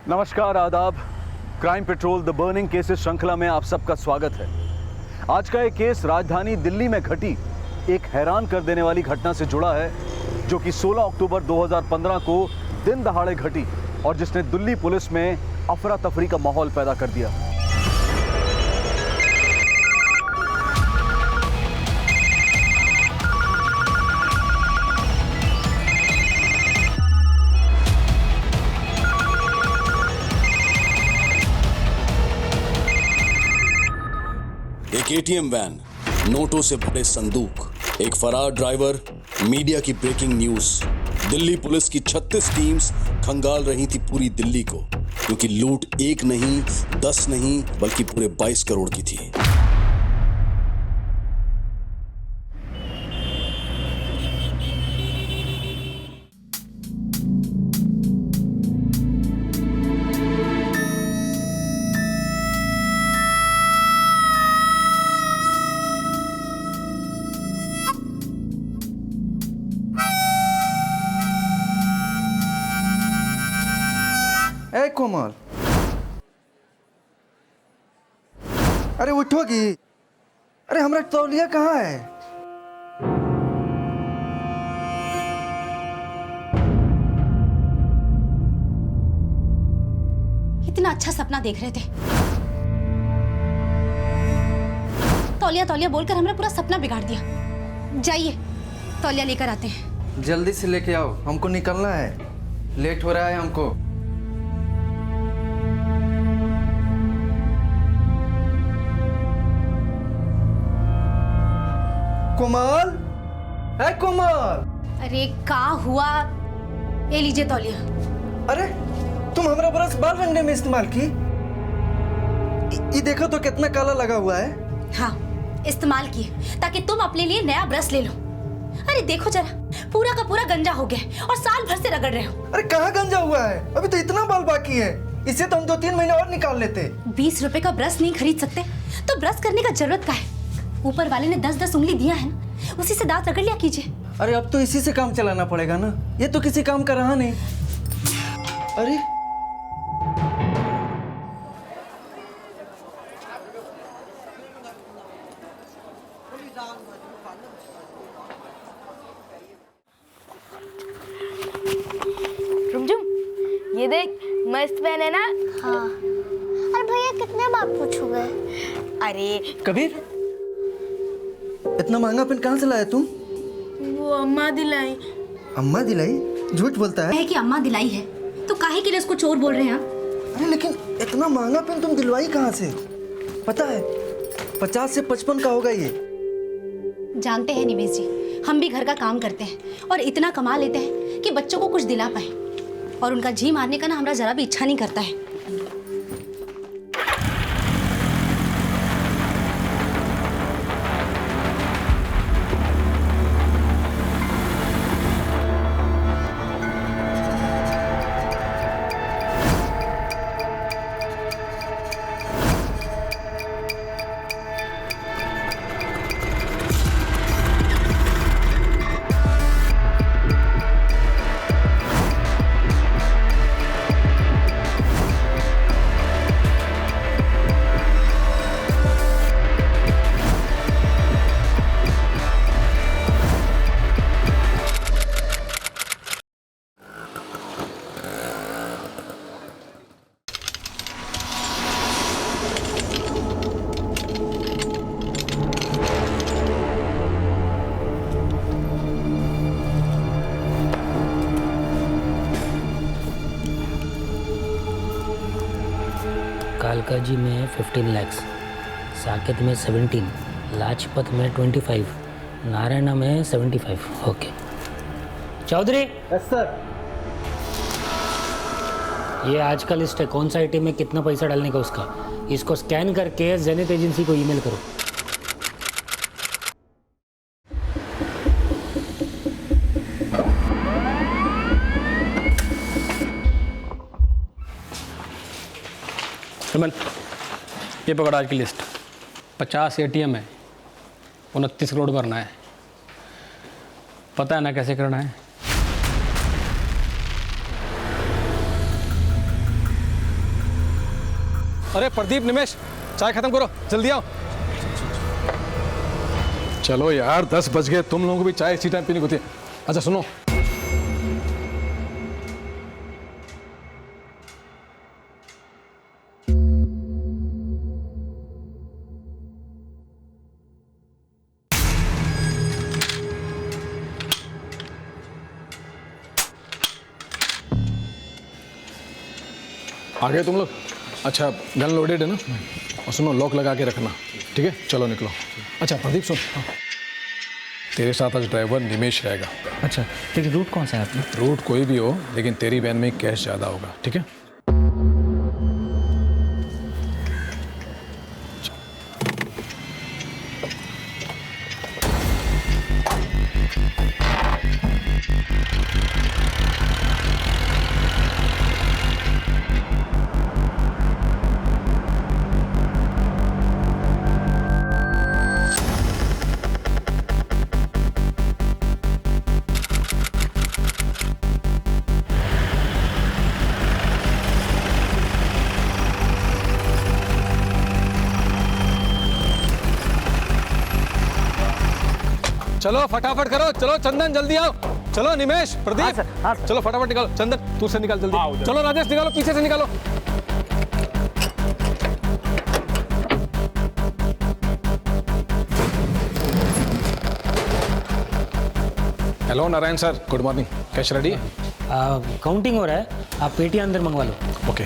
नमस्कार, आदाब। Crime petrol the burning cases श्रृंखला में आप सबका स्वागत है। आज का एक केस राजधानी दिल्ली में घटी एक हैरान कर देने वाली घटना से जुड़ा है, जो कि 16 अक्टूबर 2015 को दिन दहाड़े घटी और जिसने दिल्ली पुलिस में अफरा तफरी का माहौल पैदा कर दिया। एक एटीएम वैन, नोटों से भरे संदूक, एक फरार ड्राइवर, मीडिया की ब्रेकिंग न्यूज। दिल्ली पुलिस की 36 टीम्स खंगाल रही थी पूरी दिल्ली को, क्योंकि लूट एक नहीं, 10 नहीं, बल्कि पूरे 22 करोड़ की थी। ए कोमल, अरे उठोगी? अरे हमारा तौलिया कहाँ है? इतना अच्छा सपना देख रहे थे, तौलिया तौलिया बोलकर हमने पूरा सपना बिगाड़ दिया। जाइए, तौलिया लेकर आते हैं। जल्दी से लेके आओ, हमको निकलना है, लेट हो रहा है हमको। कोमल, है कोमल। अरे का हुआ? ये लीजिए तौलिया। अरे तुम हमारा ब्रश बाल रंगने में इस्तेमाल की? ये देखो तो कितना काला लगा हुआ है। हाँ, इस्तेमाल किए ताकि तुम अपने लिए नया ब्रश ले लो। अरे देखो जरा, पूरा का पूरा गंजा हो गया और साल भर से रगड़ रहे हो। अरे कहाँ गंजा हुआ है? अभी तो इतना बाल बाकी है, इससे तो हम 2-3 महीने और निकाल लेते। 20 रुपए का ब्रश नहीं खरीद सकते तो ब्रश करने का जरूरत क्या है? ऊपर वाले ने 10-10 उंगली दिया है ना, उसी से दांत रगड़ लिया कीजिए। अरे अब तो इसी से काम चलाना पड़ेगा ना, ये तो किसी काम का रहा नहीं। अरे रुमझुम, ये देख, मस्त पेन है ना? हाँ। अरे भैया कितने बार पूछोगे? अरे कबीर, इतना महंगा पेन कहाँ से लाया तुम? वो अम्मा दिलाई। अम्मा दिलाई? झूठ बोलता है। है कि अम्मा दिलाई है तो काहे के लिए उसको चोर बोल रहे हैं आप? अरे लेकिन इतना महंगा पेन तुम दिलवाई कहाँ से? पता है 50 से 55 का होगा ये। जानते हैं निवेश जी, हम भी घर का काम करते हैं और इतना कमा लेते हैं कि बच्चों को कुछ दिला पाए, और उनका जी मारने का ना हमारा जरा भी इच्छा नहीं करता है। कालकाजी में 15 लाख, साकेत में 17, लाजपत में 25, नारायणा में 75। ओके चौधरी। Yes sir. ये आज का लिस्ट है, कौन सा आइटम में कितना पैसा डालने का उसका। इसको स्कैन करके जेनिथ एजेंसी को ईमेल करो। सुमन, ये पकड़ आज की लिस्ट। 50 ATM है, 29 करोड़ भरना है। पता है ना कैसे करना है? अरे प्रदीप, निमेश, चाय खत्म करो, जल्दी आओ। चलो यार 10 बज गए, तुम लोगों को भी चाय इसी टाइम पीनी होती है। अच्छा सुनो, आ गए तुम लोग? अच्छा, गन लोडेड है ना? और सुनो, लॉक लगा के रखना, ठीक है? चलो निकलो। अच्छा प्रदीप सुन, तेरे साथ आज ड्राइवर निमेश रहेगा। अच्छा ठीक है, रूट कौन सा है आपने? रूट कोई भी हो, लेकिन तेरी वैन में कैश ज़्यादा होगा, ठीक है? चलो फटाफट करो, चलो चंदन जल्दी आओ, चलो निमेश, प्रदीप, चलो फटाफट निकालो। चंदन तू से निकाल जल्दी, चलो राजेश निकालो, पीछे से निकालो। Hello Narayan sir, good morning. Cash ready है? काउंटिंग हो रहा है, आप पेटी अंदर मंगवा लो। ओके।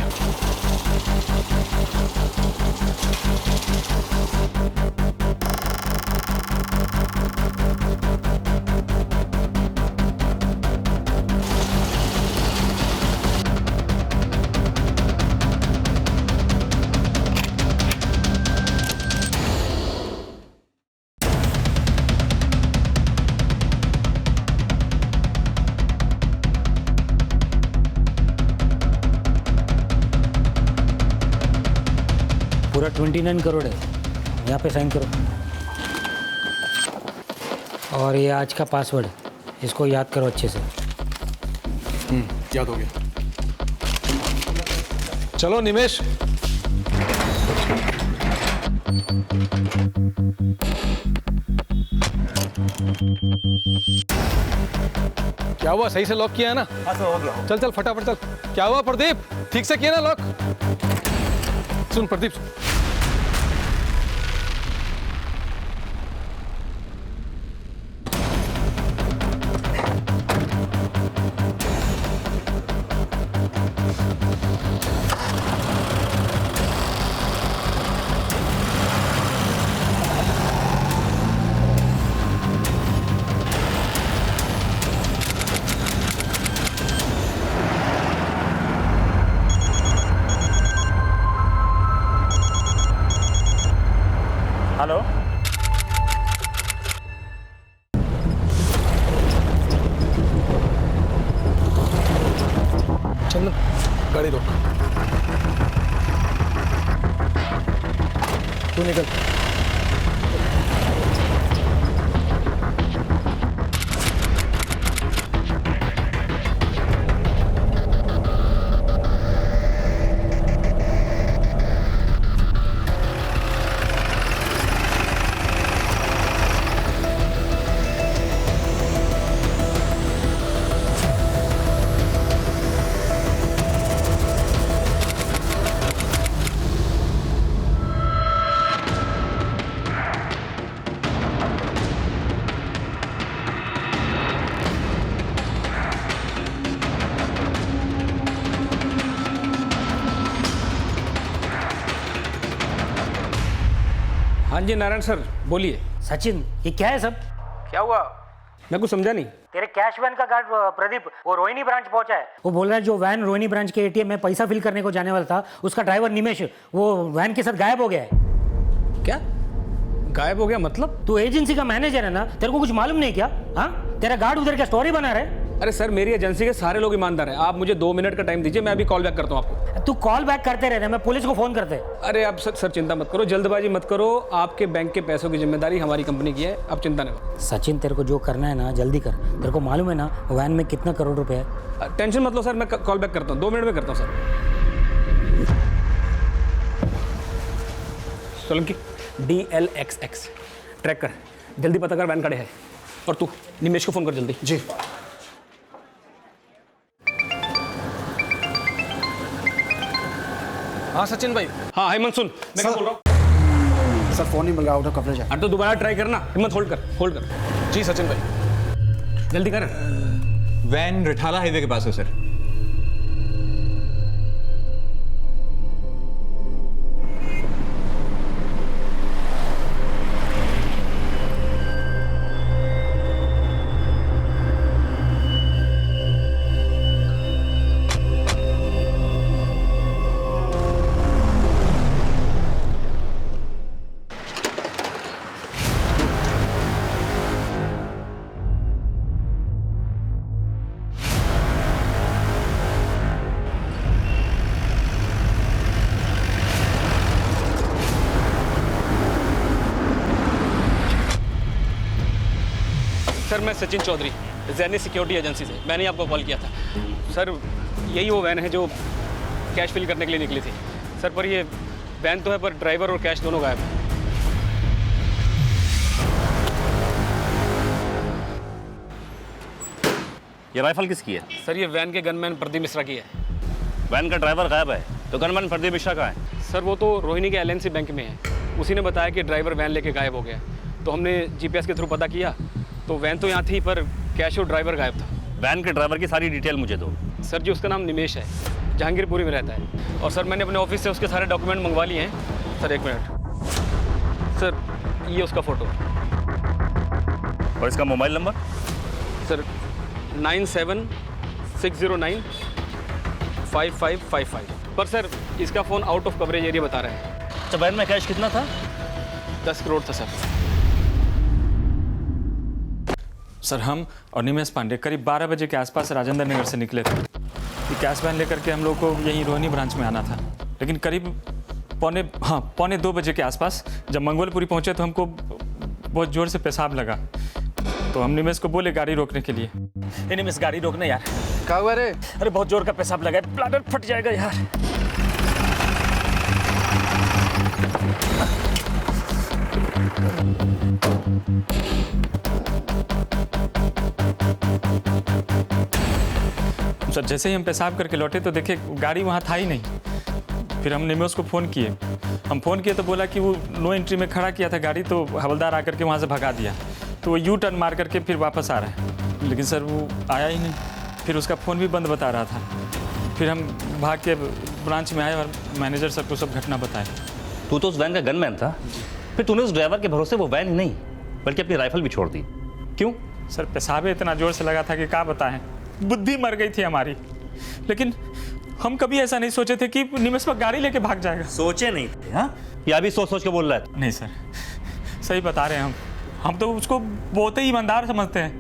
पूरा 29 करोड़ है, यहाँ पे साइन करो। और ये आज का पासवर्ड, इसको याद करो अच्छे से। याद हो गया। चलो निमेश। क्या हुआ, सही से लॉक किया है ना? हाँ सर, हो गया। चल चल फटाफट चल। क्या हुआ प्रदीप, ठीक से किया ना लॉक? सुन प्रदीप, हेलो, चंदन गाड़ी रोक, तू निकल। हाँ जी नारायण सर, बोलिए। सचिन ये क्या है सब? क्या हुआ, मैं कुछ समझा नहीं। तेरे कैश वैन का गार्ड प्रदीप वो रोहिणी ब्रांच पहुंचा है। वो बोल रहा है जो वैन रोहिणी ब्रांच के एटीएम में पैसा फिल करने को जाने वाला था, उसका ड्राइवर निमेश वो वैन के साथ गायब हो गया है। क्या गायब हो गया मतलब? तू एजेंसी का मैनेजर है ना, तेरे को कुछ मालूम नहीं क्या? हाँ, तेरा गार्ड उधर क्या स्टोरी बना रहा है? अरे सर, मेरी एजेंसी के सारे लोग ईमानदार हैं। आप मुझे 2 मिनट का टाइम दीजिए, मैं अभी कॉल बैक करता हूँ आपको। तू कॉल बैक करते रहना, मैं पुलिस को फोन करते। अरे आप सर चिंता मत करो, जल्दबाजी मत करो। आपके बैंक के पैसों की जिम्मेदारी हमारी कंपनी की है, आप चिंता न करो। सचिन तेरे को जो करना है ना जल्दी कर, तेरे को मालूम है ना वैन में कितना करोड़ रुपए है? टेंशन मत लो सर, मैं कॉल बैक करता हूँ, 2 मिनट में करता हूँ सर। सोलंकी DLXX ट्रैक कर, जल्दी पता कर वैन खड़े है। और तू निमेश को फ़ोन कर जल्दी। जी। हाँ सचिन भाई। हाँ हेमंत सुन, मैं क्या बोल रहा हूँ। सर फोन नहीं मिल रहा, आउट ऑफ कवरेज है। अरे तो दोबारा ट्राई करना। हिम्मत होल्ड कर। जी सचिन भाई। जल्दी कर। वैन रिठाला हाईवे के पास है सर। सर मैं सचिन चौधरी, जैनी सिक्योरिटी एजेंसी से। मैंने आपको कॉल किया था सर। यही वो वैन है जो कैश फिल करने के लिए निकली थी सर, पर ये वैन तो है पर ड्राइवर और कैश दोनों गायब हैं। ये राइफल किसकी है? सर ये वैन के गनमैन प्रदीप मिश्रा की है। वैन का ड्राइवर गायब है तो गनमैन प्रदीप मिश्रा कहाँ है? सर वो तो रोहिणी के LNC बैंक में है। उसी ने बताया कि ड्राइवर वैन लेके गायब हो गया। तो हमने GPS के थ्रू पता किया तो वैन तो यहाँ थी पर कैश और ड्राइवर गायब था। वैन के ड्राइवर की सारी डिटेल मुझे दो। सर जी उसका नाम निमेश है, जहांगीरपुरी में रहता है। और सर मैंने अपने ऑफिस से उसके सारे डॉक्यूमेंट मंगवा लिए हैं। सर एक मिनट सर, ये उसका फ़ोटो। और इसका मोबाइल नंबर? सर 9760955555। पर सर इसका phone out of coverage area बता रहा है। अच्छा वैन में कैश कितना था? 10 करोड़ था सर। सर हम और निमेश पांडे करीब 12 बजे के आसपास राजेंद्र नगर से निकले थे। ये कैश वैन लेकर के हम लोग को यहीं रोहिणी ब्रांच में आना था, लेकिन करीब पौने 2 बजे के आसपास जब मंगोलपुरी पहुंचे तो हमको बहुत ज़ोर से पेशाब लगा। तो हम निमेश को बोले गाड़ी रोकने के लिए। ये निमेश गाड़ी रोकने यार। क्या हुआ रे? अरे बहुत जोर का पेशाब लगा है, ब्लैडर फट जाएगा यार। सर जैसे ही हम पेशाब करके लौटे तो देखे गाड़ी वहाँ था ही नहीं। फिर हम निमेश को फ़ोन किए। हम फ़ोन किए तो बोला कि वो नो एंट्री में खड़ा किया था गाड़ी, तो हवलदार आकर के वहाँ से भगा दिया। तो वो यू टर्न मार करके फिर वापस आ रहा है, लेकिन सर वो आया ही नहीं। फिर उसका फ़ोन भी बंद बता रहा था। फिर हम भाग के ब्रांच में आए और मैनेजर सर को सब घटना बताए। तू तो उस वैन का गनमैन था, फिर तूने उस ड्राइवर के भरोसे वो वैन ही नहीं बल्कि अपनी राइफल भी छोड़ दी, क्यों? सर पेशाब इतना ज़ोर से लगा था कि क्या बताएं, बुद्धि मर गई थी हमारी। लेकिन हम कभी ऐसा नहीं सोचे थे कि निमेश पर गाड़ी लेके भाग जाएगा। सोचे नहीं थे? हाँ या भी सोच सोच के बोल रहा है? नहीं सर, सही बता रहे हैं हम तो उसको बहुत ही ईमानदार समझते हैं।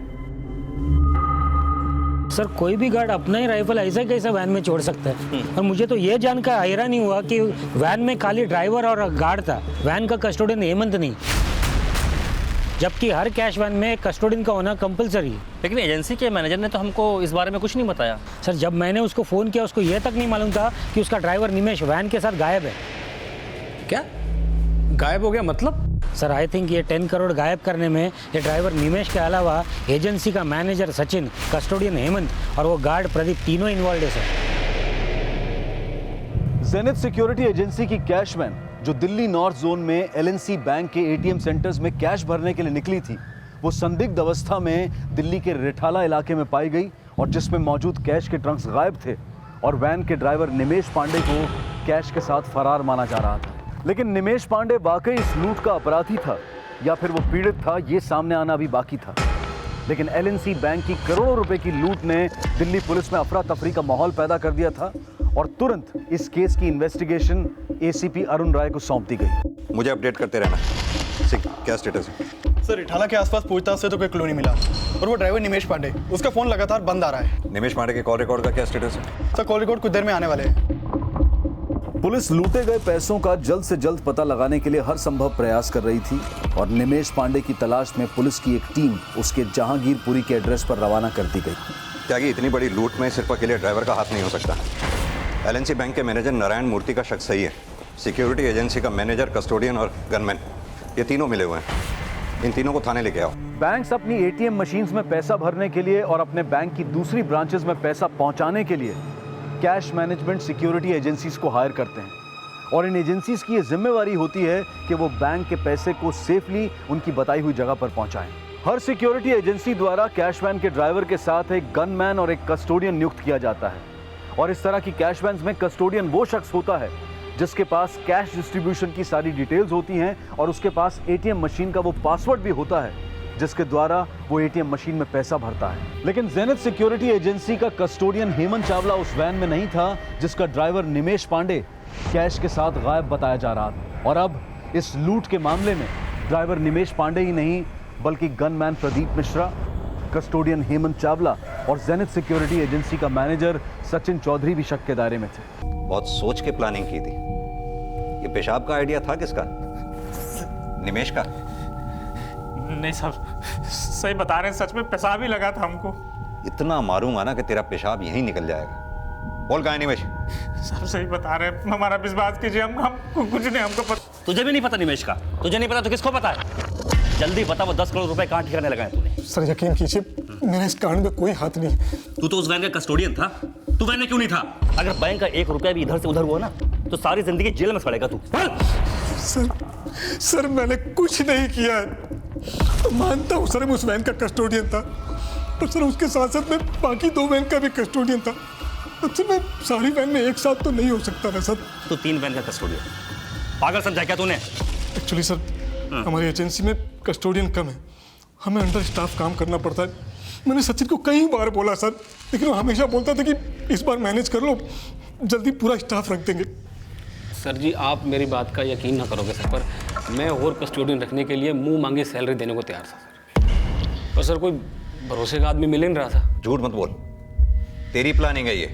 सर कोई भी गार्ड अपना ही राइफल ऐसा कैसे वैन में छोड़ सकता है? और मुझे तो ये जानकर हैरानी हुआ कि वैन में खाली ड्राइवर और गार्ड था, वैन का कस्टोडियन हेमंत नहीं, जबकि हर कैश वैन में कस्टोडियन का होना कंपलसरी है। लेकिन एजेंसी के मैनेजर ने तो हमको इस बारे में कुछ नहीं बताया। सर जब मैंने उसको फ़ोन किया उसको ये तक नहीं मालूम था कि उसका ड्राइवर निमेश वैन के साथ गायब है। क्या गायब हो गया मतलब? सर आई थिंक ये 10 करोड़ गायब करने में ये ड्राइवर निमेश के अलावा एजेंसी का मैनेजर सचिन, कस्टोडियन हेमंत और वो गार्ड प्रदीप तीनों इन्वॉल्व है सर। जेनिथ सिक्योरिटी एजेंसी की कैश वैन जो दिल्ली नॉर्थ जोन में LNC बैंक के ATM सेंटर्स में कैश भरने के लिए निकली थी, वो संदिग्ध अवस्था में दिल्ली के रिठाला इलाके में पाई गई और जिसमें मौजूद कैश के ट्रंक्स गायब थे और वैन के ड्राइवर निमेश पांडे को कैश के साथ फरार माना जा रहा था। लेकिन निमेश पांडे वाकई इस लूट का अपराधी था या फिर वो पीड़ित था, ये सामने आना भी बाकी था। लेकिन LNC बैंक की करोड़ों रुपए की लूट ने दिल्ली पुलिस में अफरा तफरी का माहौल पैदा कर दिया था और तुरंत इस केस की इन्वेस्टिगेशन ACP अरुण राय को सौंप दी गई। मुझे अपडेट करते रहना। क्या स्टेटस है? सर रिठाला के आसपास पूछताछ से तो कोई क्लू नहीं मिला और वो ड्राइवर निमेश पांडे, उसका फोन लगातार बंद आ रहा है। निमेश पांडे के कॉल रिकॉर्ड का क्या स्टेटस है? सर कॉल रिकॉर्ड कुछ देर में आने वाले हैं। पुलिस लूटे गए पैसों का जल्द से जल्द पता लगाने के लिए हर संभव प्रयास कर रही थी और निमेश पांडे की तलाश में पुलिस की एक टीम उसके जहांगीरपुरी के एड्रेस पर रवाना कर दी गई। त्यागी, इतनी बड़ी लूट में सिर्फ अकेले ड्राइवर का हाथ नहीं हो सकता। LNC बैंक के मैनेजर नारायण मूर्ति का शक सही है, सिक्योरिटी एजेंसी का मैनेजर, कस्टोडियन और गनमैन, ये तीनों मिले हुए हैं। इन तीनों को थाने लेके आओ। बैंक्स अपनी एटीएम मशीन्स में पैसा भरने के लिए और अपने बैंक की दूसरी ब्रांचेस में पैसा पहुंचाने के लिए कैश मैनेजमेंट सिक्योरिटी एजेंसीज को हायर करते हैं और इन एजेंसीज की ये जिम्मेवारी होती है कि वो बैंक के पैसे को सेफली उनकी बताई हुई जगह पर पहुंचाएं। हर सिक्योरिटी एजेंसी द्वारा कैश वैन के ड्राइवर के साथ एक गनमैन और एक कस्टोडियन नियुक्त किया जाता है और इस तरह की कैश वैन्स में कस्टोडियन वो शख्स होता है जिसके पास कैश डिस्ट्रीब्यूशन की सारी डिटेल्स होती हैं और उसके पास एटीएम मशीन का वो पासवर्ड भी होता है जिसके द्वारा वो एटीएम मशीन में पैसा भरता है। लेकिन जेनिथ सिक्योरिटी एजेंसी का कस्टोडियन हेमंत चावला उस वैन में नहीं था जिसका ड्राइवर निमेश पांडे कैश के साथ गायब बताया जा रहा था। और अब इस लूट के मामले में ड्राइवर निमेश पांडे ही नहीं बल्कि गनमैन प्रदीप मिश्रा, कस्टोडियन हेमंत चावला और जेनिथ सिक्योरिटी एजेंसी का मैनेजर सचिन चौधरी भी शक के दायरे में थे। बहुत सोच के प्लानिंग की थी। ये पेशाब का आइडिया था किसका? निमेश का? नहीं साहब, सही बता रहे हैं, सच में पेशाब ही लगा था हमको। इतना मारूंगा ना कि तेरा पेशाब यहीं निकल जाएगा। बोल कहाँ है निमेश? साहब सही बता रहे हैं, हमारा विश्वास कीजिए, हम कुछ नहीं, हमको पता। तुझे भी नहीं पता निमेश का? तुझे नहीं पता तो किसको पता है? जल्दी बता, वो 10 करोड़ रुपए कहाँ ठिकाने लगाए तूने? सर यकीन कीजिए, मेरा इस कांड में कोई हाथ नहीं। तू तो उस वैन का कस्टोडियन था, तू वैन में क्यों नहीं था? अगर बैंक का 1 रुपया भी इधर से उधर हुआ ना तो सारी जिंदगी जेल में सड़ेगा तू। सर मैंने कुछ नहीं किया है। मानता हूँ सर, मैं उस वैन का कस्टोडियन था, पर सर उसके साथ साथ मैं बाकी 2 वैन का भी कस्टोडियन था। सर मैं सारी वैन में एक साथ तो नहीं हो सकता ना सर। तो 3 वैन का कस्टोडियन, पागल समझा क्या तूने? एक्चुअली सर हमारी एजेंसी में कस्टोडियन कम है, हमें अंडर स्टाफ काम करना पड़ता है। मैंने सचिन को कई बार बोला सर, लेकिन वो हमेशा बोलता था कि इस बार मैनेज कर लो, जल्दी पूरा स्टाफ रख देंगे। सर जी, आप मेरी बात का यकीन ना करोगे सर, पर मैं और कस्टोडियन रखने के लिए मुंह मांगे सैलरी देने को तैयार था सर, पर सर कोई भरोसे का आदमी मिल नहीं रहा था। झूठ मत बोल, तेरी प्लानिंग है ये,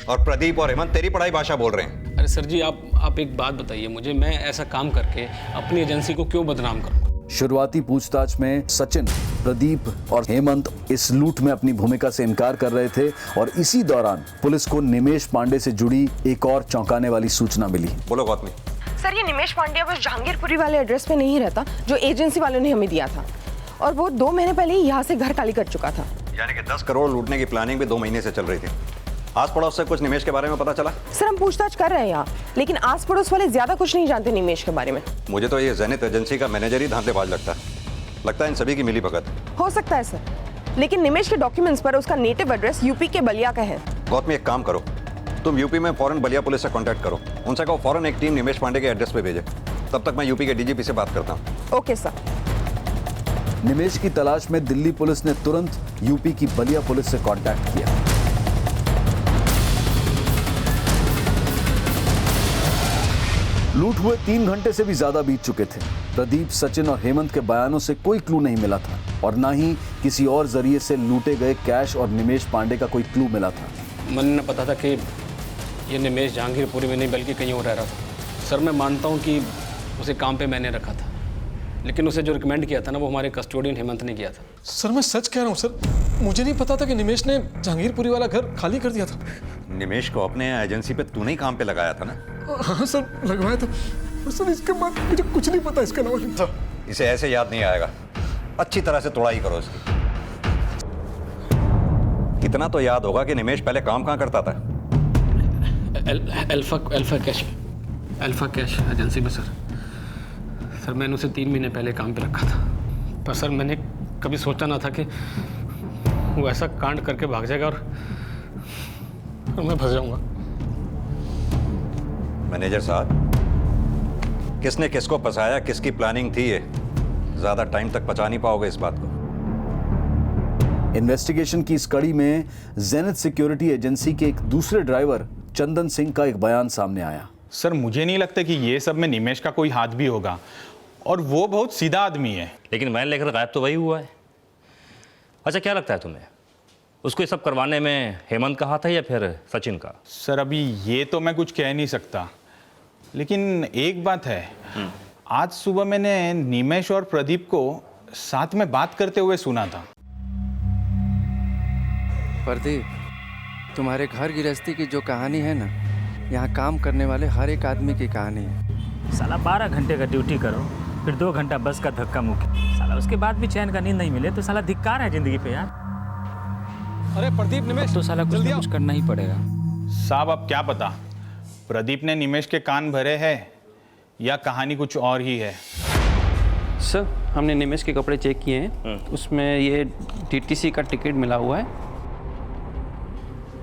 और प्रदीप और हेमंत तेरी पढ़ाई भाषा बोल रहे हैं। अरे सर जी, आप एक बात बताइए मुझे, मैं ऐसा काम करके अपनी एजेंसी को क्यों बदनाम करूँ? शुरुआती पूछताछ में सचिन, प्रदीप और हेमंत इस लूट में अपनी भूमिका से इनकार कर रहे थे और इसी दौरान पुलिस को निमेश पांडे से जुड़ी एक और चौंकाने वाली सूचना मिली। बोलो गौतमी। सर ये निमेश पांडे बस जहांगीरपुरी वाले एड्रेस पे नहीं रहता जो एजेंसी वालों ने हमें दिया था, और वो 2 महीने पहले ही यहाँ से घर खाली कर चुका था। यानी कि 10 करोड़ लूटने की प्लानिंग भी 2 महीने से चल रही थी। आस पड़ोस से कुछ निमेश के बारे में पता चला? सर हम पूछताछ कर रहे हैं यहाँ, लेकिन आस पड़ोस वाले ज्यादा कुछ नहीं जानते निमेश के बारे में। मुझे तो ये जेनिथ एजेंसी का मैनेजर ही धांधलेबाज लगता है इन सभी की मिली भगत। हो सकता है सर, लेकिन निमेश के डॉक्यूमेंट्स पर उसका नेटिव एड्रेस यूपी के बलिया का है। गौतमी एक काम करो, तुम यूपी में फौरन बलिया पुलिस से कांटेक्ट करो, उनसे कहो फौरन एक टीम निमेश पांडे के एड्रेस पे भेजे। तब तक मैं यूपी के डीजीपी से बात करता हूँ। Okay sir. निमेश की तलाश में दिल्ली पुलिस ने तुरंत यूपी की बलिया पुलिस से कांटेक्ट किया। लूट हुए 3 घंटे से भी ज्यादा बीत चुके थे। प्रदीप, सचिन और हेमंत के बयानों से कोई क्लू नहीं मिला था और ना ही किसी और जरिए से लूटे गए कैश और निमेश पांडे का कोई क्लू मिला था। मन ने पता था कि ये निमेश जहांगीरपुरी में नहीं बल्कि कहीं और रह रहा था। सर मैं मानता हूँ कि उसे काम पे मैंने रखा था, लेकिन उसे जो रिकमेंड किया था ना वो हमारे कस्टोडियन हेमंत ने किया था। सर मैं सच कह रहा हूँ सर, मुझे नहीं पता था कि निमेश ने जहांगीरपुरी वाला घर खाली कर दिया था। निमेश को अपने एजेंसी पे तूने ही काम पे लगाया था ना? हाँ सर लगवाया था, सर इसके बाद मुझे कुछ नहीं पता इसका नाम था। इसे ऐसे याद नहीं आएगा, अच्छी तरह से तोड़ाई करो इसकी। इतना तो याद होगा कि निमेश पहले काम कहाँ करता था? अल्फा कैश एजेंसी में सर मैंने उसे 3 महीने पहले काम पे रखा था, पर सर मैंने कभी सोचा ना था कि वो ऐसा कांड करके भाग जाएगा और मैं फंस जाऊंगा। मैनेजर साहब, किसने किसको फंसाया, किसकी प्लानिंग थी, ये ज्यादा टाइम तक पचा नहीं पाओगे इस बात को। इन्वेस्टिगेशन की इस कड़ी में जेनिथ सिक्योरिटी एजेंसी के एक दूसरे ड्राइवर चंदन सिंह का एक बयान सामने आया। सर मुझे नहीं लगता कि ये सब में निमेश का कोई हाथ भी होगा, और वो बहुत सीधा आदमी है। लेकिन वैन लेकर गायब तो वही हुआ है। अच्छा क्या लगता है तुम्हें, उसको ये सब करवाने में हेमंत का हाथ है या फिर सचिन का? सर अभी ये तो मैं कुछ कह नहीं सकता, लेकिन एक बात है, आज सुबह मैंने निमेश और प्रदीप को साथ में बात करते हुए सुना था। प्रदीप, तुम्हारे घर गृहस्थी की जो कहानी है ना, यहाँ काम करने वाले हर एक आदमी की कहानी है। साला 12 घंटे का ड्यूटी करो, फिर 2 घंटा बस का धक्का मुक्की, साला उसके बाद भी चैन का नींद नहीं मिले तो साला धिक्कार है जिंदगी पे यार। अरे प्रदीप, निमेश तो साला कुछ ना कुछ करना ही पड़ेगा। साहब अब क्या पता प्रदीप ने निमेश के कान भरे हैं या कहानी कुछ और ही है। सर हमने निमेश के कपड़े चेक किए हैं, उसमें ये DTC का टिकट मिला हुआ है।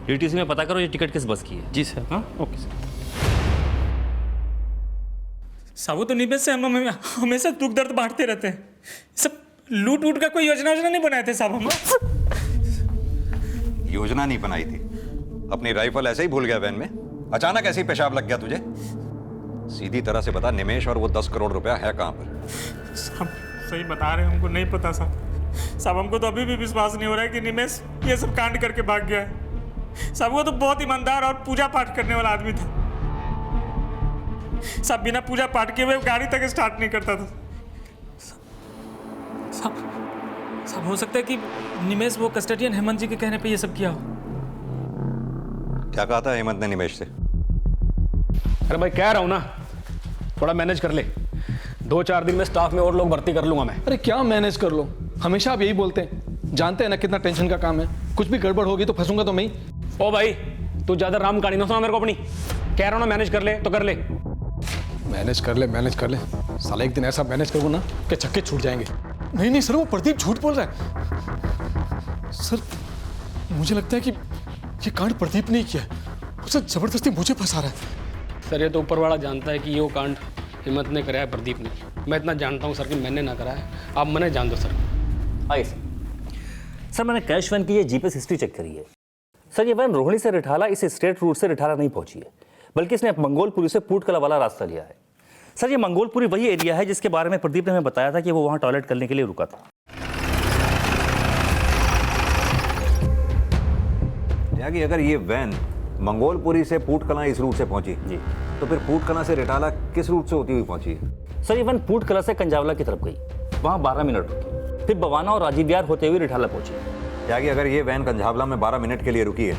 DTC में पता करो ये टिकट किस बस की है। जी सर। हाँ ओके सर। साबू तो निमेश से हम हमेशा दुख दर्द बांटते रहते हैं। सब लूट वूट का कोई योजना नहीं बनाए थे साहब हम। योजना नहीं बनाई थी, अपनी राइफल ऐसे ही भूल गया वैन में, अचानक ऐसे ही पेशाब लग गया तुझे। सीधी तरह से बता निमेश और वो 10 करोड़ रुपया है कहाँ पर? साहब सही बता रहे हैं, हमको नहीं पता साहब। साहब हमको तो अभी भी विश्वास नहीं हो रहा है कि निमेश ये सब कांड करके भाग गया है। साहब वो तो बहुत ईमानदार और पूजा पाठ करने वाला आदमी था। साहब बिना पूजा पाठ किए हुए गाड़ी तक स्टार्ट नहीं करता था। साहब हो सकता है कि निमेश वो कस्टडियन हेमंत जी के कहने पे ये सब किया हो। क्या कहा था हेमंत ने निमेश से? अरे भाई कह रहा हूँ ना, थोड़ा मैनेज कर ले, 2-4 दिन में स्टाफ में और लोग भर्ती कर लूंगा मैं। अरे क्या मैनेज कर लो, हमेशा आप यही बोलते हैं, जानते हैं ना कितना टेंशन का काम है, कुछ भी गड़बड़ होगी तो फंसूंगा तो मैं ही। ओ भाई तू ज्यादा राम कहानी ना सुना मेरे को अपनी, कह रहा हूँ ना मैनेज कर ले तो कर ले। मैनेज कर ले, साला एक दिन ऐसा मैनेज करूँ ना कि छक्के छूट जाएंगे। नहीं सर, वो प्रदीप झूठ बोल रहा है सर। मुझे लगता है कि ये कांड प्रदीप ने किया है, उसे जबरदस्ती मुझे फंसा रहा है। सर ये तो ऊपर वाला जानता है कि ये वो कांड हिम्मत ने कराया, प्रदीप ने। मैं इतना जानता हूँ सर कि मैंने ना कराया, आप मने जान दो सर। आइए सर, मैंने कैश वैन की ये जीपीएस हिस्ट्री चेक करी है। सर ये वैन रोहिणी से रिठाला इस स्ट्रेट रूट से रिठाला नहीं पहुंची है, बल्कि इसने मंगोलपुरी से पूटकला वाला रास्ता लिया है। सर ये मंगोलपुरी वही एरिया है जिसके बारे में प्रदीप ने हमें बताया था कि वो वहां टॉयलेट करने के लिए रुका था। त्यागी, अगर ये वैन मंगोलपुरी से पूटकला इस रूट से पहुंची जी, तो फिर पूटकला से रिठाला किस रूट से होती हुई पहुंची है? सर ये वैन पूटकला से कंजावला की तरफ गई, वहां 12 मिनट रुकी, फिर बवाना और राजीव विहार होते हुए रिठाला पहुंची। त्यागी, अगर ये वैन कंजावला में 12 मिनट के लिए रुकी है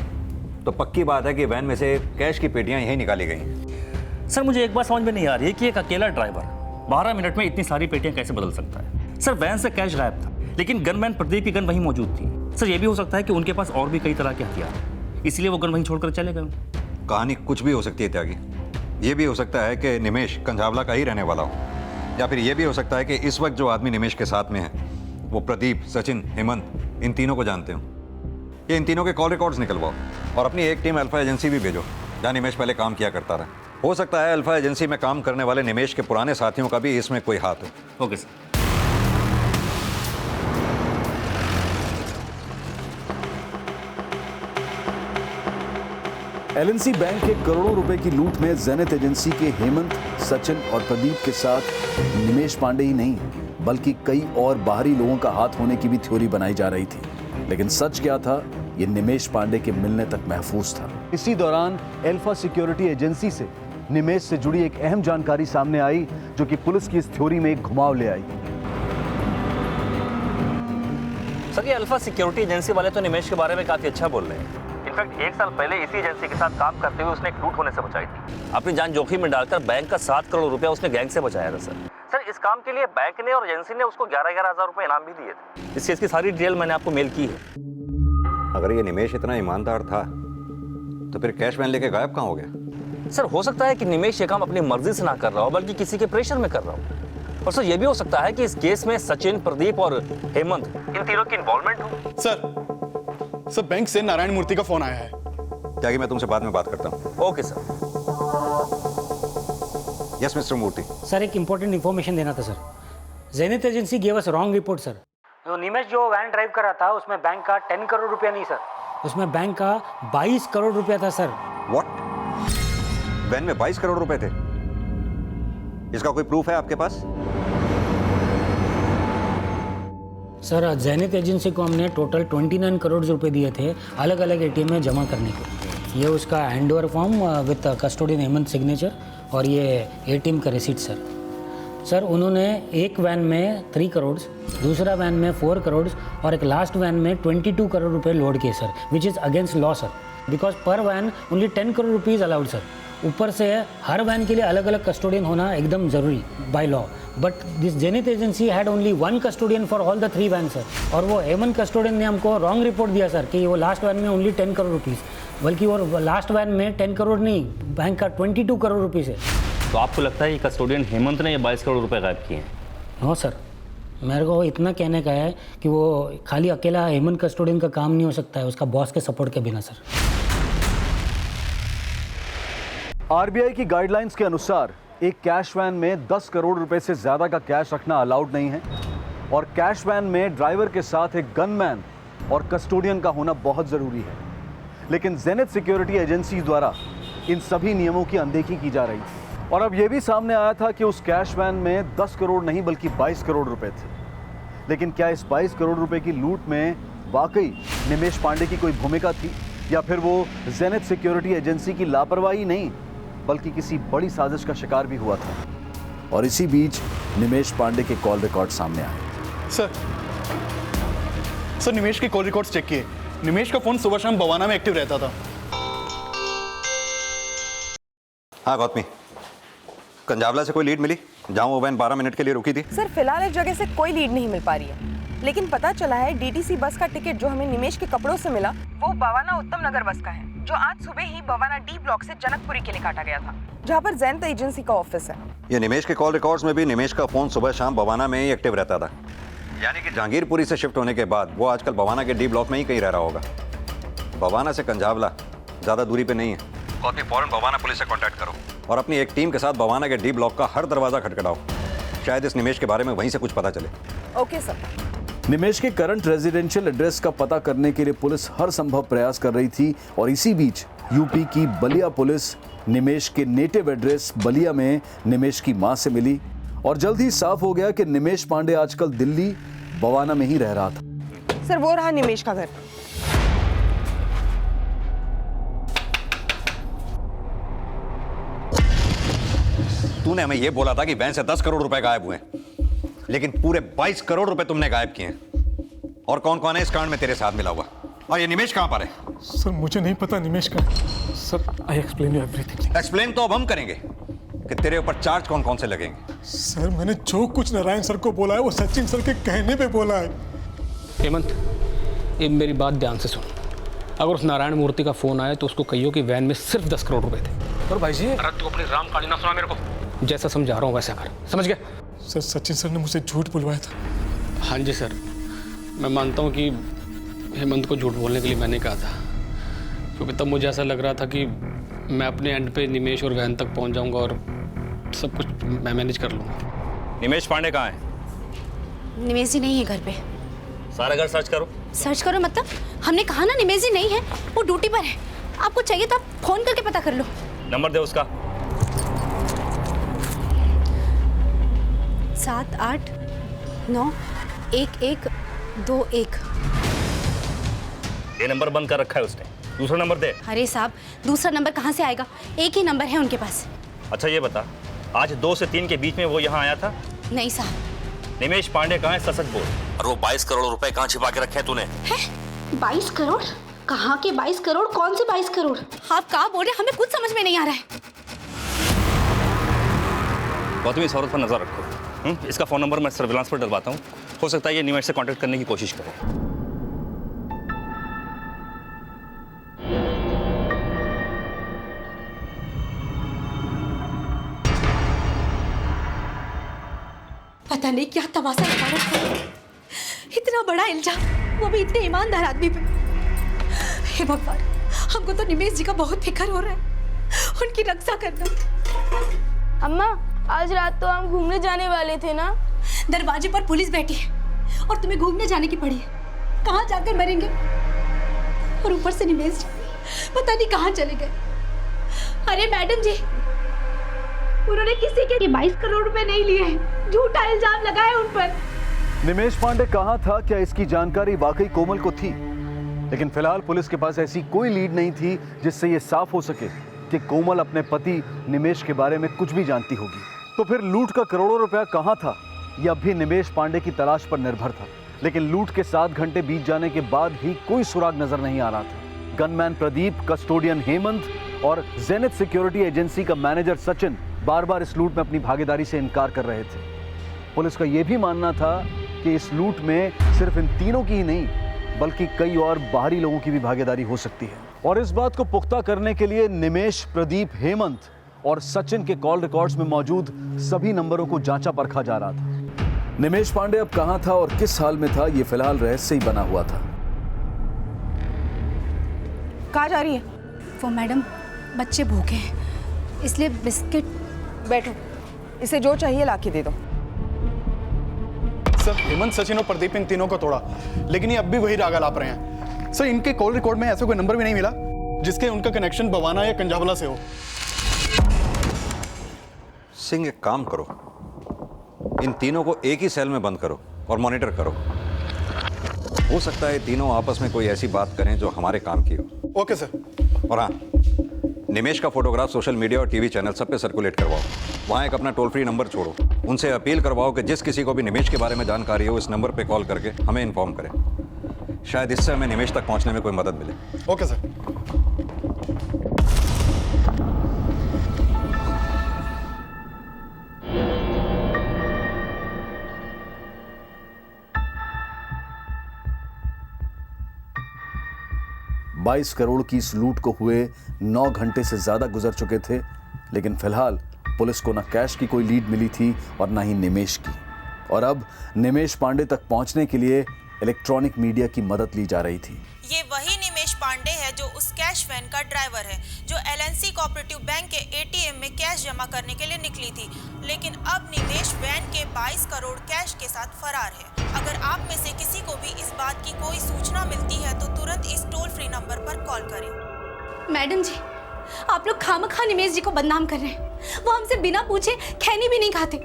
तो पक्की बात है कि वैन में से कैश की पेटियां यहीं निकाली गई। सर मुझे एक बात समझ में नहीं आ रही है कि एक अकेला ड्राइवर 12 मिनट में इतनी सारी पेटियां कैसे बदल सकता है। सर वैन से कैश गायब था, लेकिन गनमैन प्रदीप की गन वहीं मौजूद थी। सर ये भी हो सकता है कि उनके पास और भी कई तरह के हथियार हैं, इसलिए वो गन वहीं छोड़कर चले गए। कहानी कुछ भी हो सकती है त्यागी। ये भी हो सकता है कि निमेश कंझावला का ही रहने वाला हो, या फिर ये भी हो सकता है कि इस वक्त जो आदमी निमेश के साथ में है वो प्रदीप, सचिन, हेमंत इन तीनों को जानते हो। ये इन तीनों के कॉल रिकॉर्ड्स निकलवाओ और अपनी एक टीम अल्फा एजेंसी भी भेजो जहाँ निमेश पहले काम किया करता रहा। हो सकता है अल्फा एजेंसी में काम करने वाले निमेश के पुराने साथियों का भी इसमें कोई हाथ हो। Okay sir. एलएनसी बैंक के करोड़ों रुपए की लूट में ज़ेनिथ एजेंसी के हेमंत, सचिन और प्रदीप के साथ निमेश पांडे ही नहीं बल्कि कई और बाहरी लोगों का हाथ होने की भी थ्योरी बनाई जा रही थी। लेकिन सच क्या था, ये निमेश पांडे के मिलने तक महफूज था। इसी दौरान अल्फा सिक्योरिटी एजेंसी से निमेश से जुड़ी एक अहम जानकारी सामने आई जो कि पुलिस की इस थ्योरी में एक घुमाव ले आई। सर ये अल्फा सिक्योरिटी एजेंसी वाले तो निमेश के बारे में काफी अच्छा बोल रहे हैं। इनफैक्ट 1 साल पहले इसी एजेंसी के साथ काम करते हुए उसने एक लूट होने से बचाई थी। अपनी जान जोखिम में डालकर बैंक का 7 करोड़ रुपया उसने गैंग से बचाया था। सर इस काम के लिए बैंक ने और एजेंसी ने उसको 11-11 हज़ार रुपए इनाम भी दिए थे। इस चीज की सारी डिटेल मैंने आपको मेल की है। अगर ये निमेश इतना ईमानदार था तो फिर कैश वैन लेके गायब कहाँ हो गया? सर हो सकता है कि निमेश ये काम अपनी मर्जी से ना कर रहा हो बल्कि किसी के प्रेशर में कर रहा हो। और सर ये भी हो सकता है कि इस केस में सचिन, प्रदीप और हेमंत इन तीनों की इन्वॉल्वमेंट हो। सर बैंक से नारायण मूर्ति का फोन आया है। त्यागी, मैं तुमसे बाद में बात करता हूँ। Okay sir. यस मिस्टर मूर्ति। सर एक इंपॉर्टेंट इन्फॉर्मेशन देना था sir. Zenith agency gave us wrong report sir. जो निमेश जो वैन ड्राइव कर रहा था उसमें बैंक का 10 करोड़ रुपया नहीं सर, उसमें बैंक का 22 करोड़ रुपया था सर। व्हाट? वैन में 22 करोड़ रुपए थे? इसका कोई प्रूफ है आपके पास? सर ज़ेनिथ एजेंसी को हमने टोटल 29 करोड़ रुपए दिए थे अलग अलग एटीएम में जमा करने को। ये उसका handover form with custodian Hemant signature और ये एटीएम का रिसीट सर। सर उन्होंने एक वैन में 3 करोड़, दूसरा वैन में 4 करोड़ और एक लास्ट वैन में 22 करोड़ रुपए लोड किए sir, which is against law sir, because per van only 10 crore rupees allowed sir. ऊपर से हर वैन के लिए अलग अलग कस्टोडियन होना एकदम ज़रूरी by law, but this Zenith agency had only 1 custodian for all the 3 van sir. और वो हेमंत कस्टोडियन ने हमको रॉन्ग रिपोर्ट दिया सर कि वो लास्ट वैन में ओनली 10 करोड़ रुपीज़, बल्कि वो लास्ट वैन में 10 करोड़ नहीं, बैंक का 22 करोड़ रुपीज़ है। तो आपको लगता है कि कस्टोडियन हेमंत ने ये 22 करोड़ रुपए गायब किए हैं? नो सर, मेरे को इतना कहने का है कि वो खाली अकेला हेमंत कस्टोडियन का काम नहीं हो सकता है उसका बॉस के सपोर्ट के बिना सर। आरबीआई की गाइडलाइंस के अनुसार एक कैश वैन में 10 करोड़ रुपए से ज्यादा का कैश रखना अलाउड नहीं है और कैश वैन में ड्राइवर के साथ एक गनमैन और कस्टोडियन का होना बहुत जरूरी है। लेकिन जेनिथ सिक्योरिटी एजेंसी द्वारा इन सभी नियमों की अनदेखी की जा रही थी और अब यह भी सामने आया था कि उस कैश वैन में 10 करोड़ नहीं बल्कि 22 करोड़ रुपए थे। लेकिन क्या इस 22 करोड़ रुपए की लूट में वाकई निमेश पांडे की कोई भूमिका थी या फिर वो जेनिथ सिक्योरिटी एजेंसी की लापरवाही नहीं बल्कि किसी बड़ी साजिश का शिकार भी हुआ था? और इसी बीच निमेश पांडे के कॉल रिकॉर्ड सामने आए। सर निमेश के कॉल रिकॉर्ड्स चेक किए। निमेश का फोन सुबह शाम बवाना में एक्टिव रहता था। हाँ गौतमी, कंजावला से कोई लीड मिली जहां वो वैन 12 मिनट के लिए रुकी थी? सर फिलहाल इस जगह से कोई लीड नहीं मिल पा रही है, लेकिन पता चला है डीटीसी बस का टिकट जो हमें निमेश के कपड़ों से मिला वो बवाना उत्तम नगर बस का है, जो आज सुबह ही बवाना डी ब्लॉक से जनकपुरी के लिए काटा गया था, जहाँ पर जेनिथ एजेंसी का ऑफिस है। ये निमेश के कॉल रिकॉर्ड्स में भी निमेश का फोन सुबह शाम बवाना में ही एक्टिव रहता था, यानी कि जहांगीरपुरी से शिफ्ट होने के बाद वो आजकल बवाना के डी ब्लॉक में ही कहीं रह रहा होगा। बवाना से कंजावला ज्यादा दूरी पे नहीं है। गौतमी फौरन बवाना पुलिस से कांटेक्ट करो और अपनी एक टीम के साथ बवाना के डी ब्लॉक का हर दरवाजा खटखटाओ, शायद इस निमेश के बारे में वहीं से कुछ पता चले। Okay sir. निमेश के करंट रेजिडेंशियल एड्रेस का पता करने के लिए पुलिस हर संभव प्रयास कर रही थी और इसी बीच यूपी की बलिया पुलिस निमेश के नेटिव एड्रेस बलिया में निमेश की मां से मिली और जल्द ही साफ हो गया कि निमेश पांडे आजकल दिल्ली बवाना में ही रह रहा था। सर वो रहा निमेश का घर। तूने हमें यह बोला था कि वैन से 10 करोड़ रुपए गायब हुए, लेकिन पूरे 22 करोड़ रुपए तुमने गायब किए हैं। और कौन कौन है इस कांड में तेरे साथ मिला हुआ? और ये निमेश कहां पर है? सर मुझे नहीं पता निमेश का। Sir I explain you everything. Explain तो अब हम करेंगे कि तेरे ऊपर चार्ज कौन कौन से लगेंगे। सर मैंने जो कुछ नारायण सर को बोला है वो सचिन सर के कहने पे बोला है। हेमंत, ये मेरी बात ध्यान से सुन। अगर उस नारायण मूर्ति का फोन आया तो उसको कहियो कि वैन में सिर्फ 10 करोड़ रुपए थे। और भाई जी, अरे तू अपनी रामकाली ना सुना मेरे को, जैसा समझा रहा हूँ वैसा कर, समझ गया? सर सचिन सर ने मुझे झूठ बुलवाया था। हाँ जी सर, मैं मानता हूँ कि हेमंत को झूठ बोलने के लिए मैंने कहा था, क्योंकि तब मुझे ऐसा लग रहा था कि मैं अपने एंड पे निमेश और वैन तक पहुँच जाऊँगा और सब कुछ मैं मैनेज कर लूँगा। निमेश पांडे कहाँ है? निमेश जी नहीं है घर पे। सारा घर सर्च करो। सर्च करो मतलब? हमने कहा ना निमेश जी नहीं है, वो ड्यूटी पर है। आपको चाहिए तो आप फोन करके पता कर लो। नंबर दे उसका। 789121 ये नंबर बंद कर रखा है उसने। दूसरा नंबर दे। अरे साहब, दूसरा नंबर कहाँ से आएगा? एक ही नंबर है उनके पास। अच्छा ये बता, आज 2 से 3 के बीच में वो यहाँ आया था? नहीं साहब। निमेश पांडे कहाँ है, सच बोल। और वो 22 करोड़ रुपए कहाँ छिपा के रखे हैं तूने? 22 करोड़? कहाँ के 22 करोड़? कौन से 22 करोड़? आप कहाँ बोल रहे? हमें कुछ समझ में नहीं आ रहा है। गौतमी, इस औरत पर नजर रखो। इसका फोन नंबर मैं सर्विलांस पर डलवाता हूँ, हो सकता है ये निमेश से कांटेक्ट करने की कोशिश करे। पता नहीं क्या तमाशा लगा रखा है। इतना बड़ा इल्जाम, वो भी इतने ईमानदार आदमी पे। हे भगवान, हमको तो निमेश जी का बहुत फिक्र हो रहा है। उनकी रक्षा करना। अम्मा, आज रात तो हम घूमने जाने वाले थे ना? दरवाजे पर पुलिस बैठी है और तुम्हें घूमने जाने की पड़ी है। कहाँ जाकर मरेंगे? और ऊपर से निमेश जी पता नहीं कहाँ चले गए। अरे मैडम जी, उन्होंने किसी के 22 करोड़ रुपए नहीं लिए हैं, झूठा इल्जाम लगाया उन पर। निमेश पांडे कहाँ था, क्या इसकी जानकारी वाकई कोमल को थी? लेकिन फिलहाल पुलिस के पास ऐसी कोई लीड नहीं थी जिससे ये साफ हो सके कि कोमल अपने पति निमेश के बारे में कुछ भी जानती होगी। तो फिर लूट का करोड़ों रुपया कहाँ था, यह अब भी निमेश पांडे की तलाश पर निर्भर था। लेकिन लूट के 7 घंटे बीत जाने के बाद भी कोई सुराग नजर नहीं आ रहा था। गनमैन प्रदीप, कस्टोडियन हेमंत और जेनिथ सिक्योरिटी एजेंसी का मैनेजर सचिन बार बार इस लूट में अपनी भागीदारी से इनकार कर रहे थे। पुलिस का यह भी मानना था कि इस लूट में सिर्फ इन तीनों की ही नहीं बल्कि कई और बाहरी लोगों की भी भागीदारी हो सकती है। और इस बात को पुख्ता करने के लिए निमेश, प्रदीप, हेमंत और सचिन के कॉल रिकॉर्ड्स में मौजूद सभी नंबरों को जांचा परखा जा रहा था। निमेश पांडे अब कहां था और किस हाल में था, यह फिलहाल रहस्य ही बना हुआ था। कहाँ जा रही है? वो मैडम, बच्चे भूखे हैं इसलिए बिस्किट। बैठो, इसे जो चाहिए लाके दे दो। सर, हेमंत, सचिन और प्रदीप इन तीनों को तोड़ा, लेकिन ये अब भी वही राग आलाप रहे हैं। सर, इनके कॉल रिकॉर्ड में ऐसा कोई नंबर भी नहीं मिला जिसके उनका कनेक्शन बवाना या कंजावला से हो। सिंह, एक काम करो, इन तीनों को एक ही सेल में बंद करो और मॉनिटर करो। हो सकता है तीनों आपस में कोई ऐसी बात करें जो हमारे काम की हो। Okay sir. और हाँ, निमेश का फोटोग्राफ सोशल मीडिया और टीवी चैनल सब पे सर्कुलेट करवाओ। वहाँ एक अपना टोल फ्री नंबर छोड़ो, उनसे अपील करवाओ कि जिस किसी को भी निमेश के बारे में जानकारी हो इस नंबर पे कॉल करके हमें इन्फॉर्म करें। शायद इससे हमें निमेश तक पहुँचने में कोई मदद मिले। Okay sir. $22 करोड़ की इस लूट को हुए 9 घंटे से ज्यादा गुजर चुके थे, लेकिन फिलहाल पुलिस को न कैश की कोई लीड मिली थी और न ही निमेश की। और अब निमेश पांडे तक पहुंचने के लिए इलेक्ट्रॉनिक मीडिया की मदद ली जा रही थी। ये वही निमेश पांडे है जो उस कैश वैन का ड्राइवर है जो एलएनसी कोऑपरेटिव बैंक के एटीएम में कैश जमा करने के लिए निकली थी, लेकिन अब निमेश वैन के 22 करोड़ कैश के साथ फरार है। अगर आप में से किसी को भी इस बात की कोई सूचना मिलती है तो तुरंत इस टोल फ्री नंबर पर कॉल करें। मैडम जी, आप लोग खामखा निमेश जी को बदनाम कर रहे हैं। वो हमसे बिना पूछे खैनी भी नहीं खाते।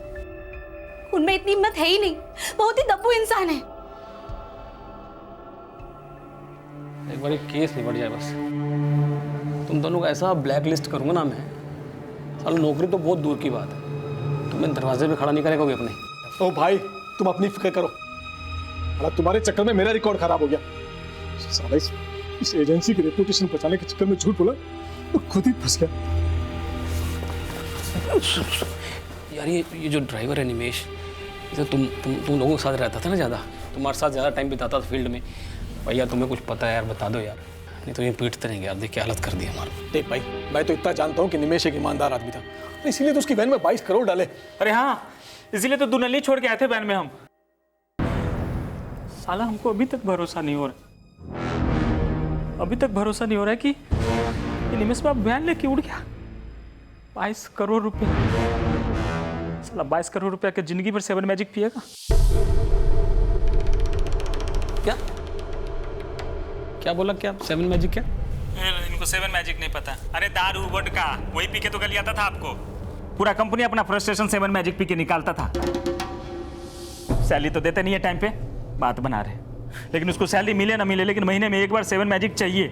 उनमें इतनी हिम्मत है ही नहीं, बहुत ही दब्बू इंसान है। एक बार केस निपट जाए बस। तुम दोनों को ऐसा ब्लैक लिस्ट करूंगा ना मैं, साला नौकरी तो बहुत दूर की बात है, तुम्हें दरवाजे पे खड़ा नहीं करेगा कोई अपने। ओ भाई, तुम अपनी फिक्र करो, अरे तुम्हारे चक्कर में मेरा रिकॉर्ड खराब हो गया। साला इस एजेंसी की रेपुटेशन बचाने के चक्कर में झूठ बोला तो खुद ही फंस गया। यार ये जो ड्राइवर है निमेश, इसे तुम लोगों के साथ रहता था ना ज़्यादा, तुम्हारे साथ ज़्यादा टाइम बिताता था फील्ड में। भैया तुम्हें कुछ पता है यार, बता दो यार, नहीं तो ये पीटते रहेंगे यार। देख क्या हालत कर दी हमारा। देख भाई, मैं तो इतना जानता हूँ कि निमेश एक ईमानदार आदमी था, इसीलिए तो उसकी वैन में 22 करोड़ डाले। अरे हाँ, इसीलिए तो दुनली छोड़ के आए थे वैन में हम। साला हमको अभी तक भरोसा नहीं हो रहा है कि निमेश बाबू वैन लेके उड़ गया। 22 करोड़ रुपए, साला 22 करोड़ रुपया के जिंदगी भर 7 मैजिक पिएगा क्या? क्या बोला? क्या 7 मैजिक? क्या इनको 7 मैजिक नहीं पता? अरे दारू वोडका वही पी के तो गली आता था आपको। पूरा कंपनी अपना फ्रस्ट्रेशन 7 मैजिक पी के निकालता था। सैलरी तो देते नहीं है टाइम पे, बात बना रहे, लेकिन उसको सैलरी मिले ना मिले, लेकिन महीने में एक बार 7 मैजिक चाहिए।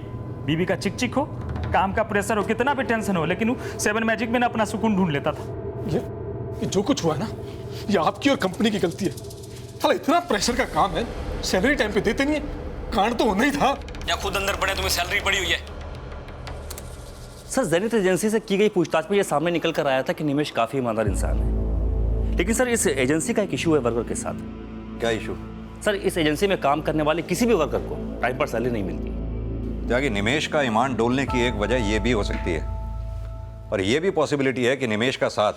बीवी का चिक चिक हो, काम का प्रेशर हो, कितना भी टेंशन हो, लेकिन वो 7 मैजिक में ना अपना सुकून ढूंढ लेता था। ये जो कुछ हुआ है ना, ये आपकी और कंपनी की गलती है। साला इतना प्रेशर का काम है, सैलरी टाइम पे देते नहीं है, कांड तो होना ही था। या खुद अंदर पड़े, तुम्हें सैलरी पड़ी हुई है। सर, जेनिथ एजेंसी से की गई पूछताछ में ये सामने निकल कर आया था कि निमेश काफी ईमानदार इंसान है, लेकिन सर इस एजेंसी का एक इशू है वर्कर के साथ। क्या इशू? सर, इस एजेंसी में काम करने वाले किसी भी वर्कर को टाइम पर सैलरी नहीं मिलती। जाके निमेश का ईमान डोलने की एक वजह यह भी हो सकती है, और यह भी पॉसिबिलिटी है कि निमेश का साथ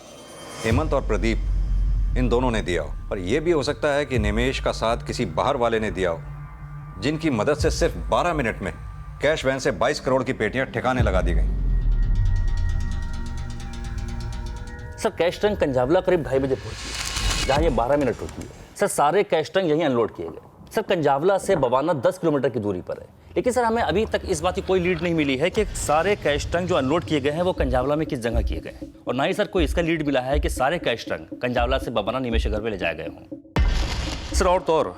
हेमंत और प्रदीप इन दोनों ने दिया हो, और यह भी हो सकता है कि निमेश का साथ किसी बाहर वाले ने दिया हो, जिनकी मदद से सिर्फ 12 मिनट में कैश वैन से 22 करोड़ की पेटियां ठिकाने लगा दी गई। सर, कैश टैंक कंजावला करीब 2:30 बजे पहुंची, जहां ये 12 मिनट होती है। सर, सारे कैश टैंक यहीं अनलोड किए गए। सर, कंजावला से बवाना 10 किलोमीटर की दूरी पर है, लेकिन सर हमें अभी तक इस बात की कोई लीड नहीं मिली है कि सारे कैश टैंक जो अनलोड किए गए हैं वो कंजावला में किस जगह किए गए हैं, और ना ही सर कोई इसका लीड मिला है कि सारे कैश टैंक कंजावला से बवाना निमेश के घर पे ले जाए गए हों। सर, और तो और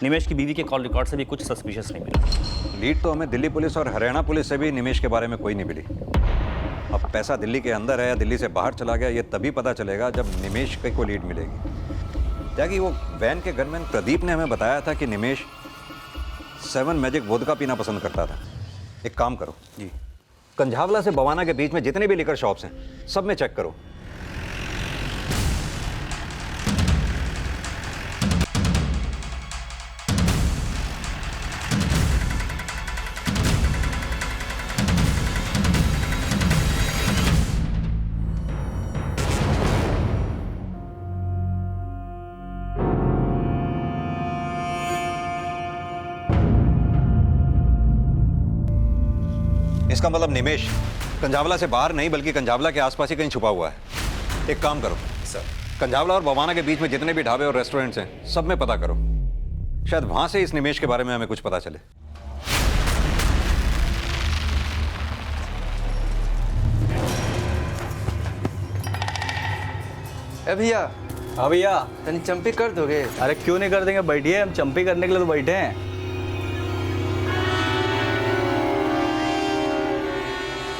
निमेश की बीवी के कॉल रिकॉर्ड से भी कुछ सस्पिशियस नहीं मिला। लीड तो हमें दिल्ली पुलिस और हरियाणा पुलिस से भी निमेश के बारे में कोई नहीं मिली। अब पैसा दिल्ली के अंदर है या दिल्ली से बाहर चला गया, ये तभी पता चलेगा जब निमेश की कोई लीड मिलेगी। जाकि वो वैन के गनमैन प्रदीप ने हमें बताया था कि निमेश 7 मैजिक वोदका पीना पसंद करता था। एक काम करो जी, कंझावला से बवाना के बीच में जितने भी लिकर शॉप्स हैं सब में चेक करो। इसका मतलब निमेश कंझावला से बाहर नहीं बल्कि कंझावला के आसपास ही कहीं छुपा हुआ है। एक काम करो सर, कंझावला और बवाना के बीच में जितने भी ढाबे और रेस्टोरेंट्स हैं सब में पता करो, शायद वहां से इस निमेश के बारे में हमें कुछ पता चले। ए भैया। हाँ भैया। तनी चंपी कर दोगे? अरे क्यों नहीं कर देंगे, बैठिए, हम चंपी करने के लिए तो बैठे हैं।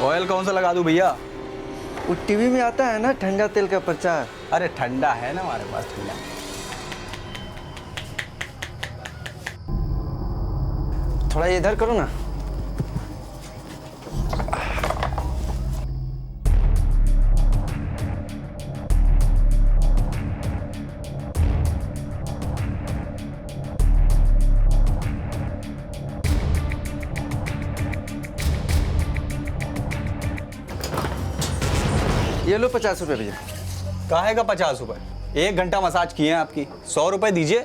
ऑयल कौन सा लगा दूं भैया? वो टीवी में आता है ना ठंडा तेल का प्रचार। अरे ठंडा है ना हमारे पास, ठंडा। थोड़ा इधर करो ना। ये लो 50 रुपये भैया। काहे का 50 रुपये? 1 घंटा मसाज किए हैं आपकी, 100 रुपये दीजिए।